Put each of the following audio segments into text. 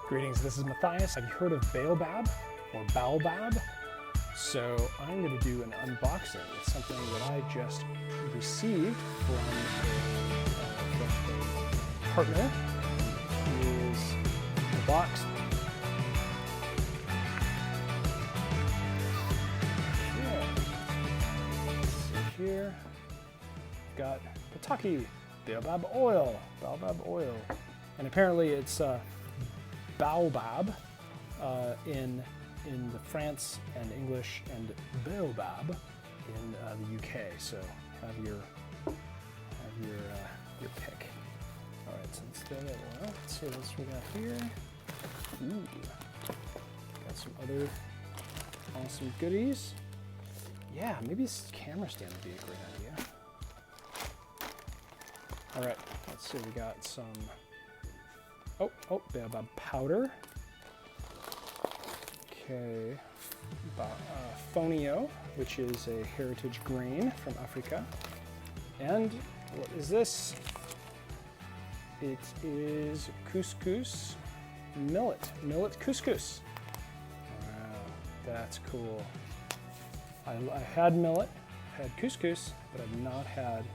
Greetings, this is Matthias. Have you heard of Baobab or Baobab? So I'm going to do an unboxing. It's something that I just received from a partner. Here's the box. Here, got Pataki, Baobab oil, and apparently it's Baobab in the France and English, and Baobab in the UK. So have your pick. All right, so let's throw that oil. Let's see what else we got here. Ooh, got some other awesome goodies. Yeah, maybe this camera stand would be a great idea. All right, let's see, we got some, Baobab powder. Okay, fonio, which is a heritage grain from Africa. And what is this? It is couscous, millet couscous. Wow, that's cool. I had millet, had couscous, but I've not had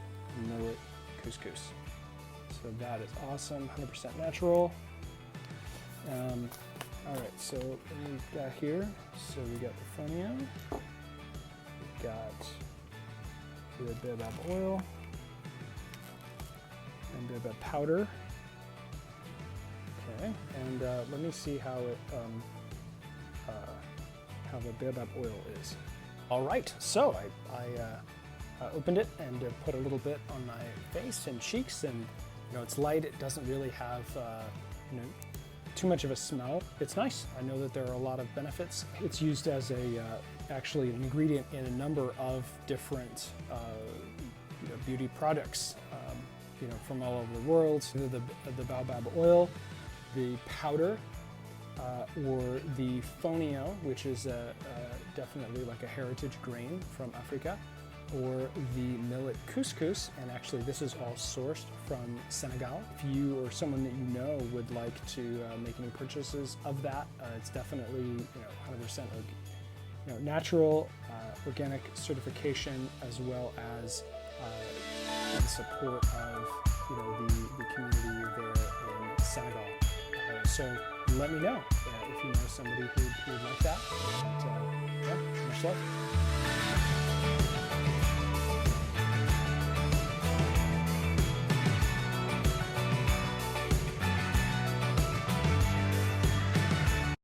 millet couscous. So that is awesome, 100% natural. All right, so what we got here? So we got the fonio, we got the baobab oil, and baobab powder. Okay, and let me see how it how the baobab oil is. All right, so I opened it and put a little bit on my face and cheeks, and it's light. It doesn't really have too much of a smell. It's nice. I know that there are a lot of benefits. It's used as actually an ingredient in a number of different beauty products from all over the world. The baobab oil, the powder, or the fonio, which is definitely like a heritage grain from Africa, or the millet couscous, and actually this is all sourced from Senegal. If you or someone that you know would like to make any purchases of that, it's definitely 100% natural, organic certification, as well as in support of the community there in Senegal. So let me know if you know somebody who would like that. And, yeah, much love.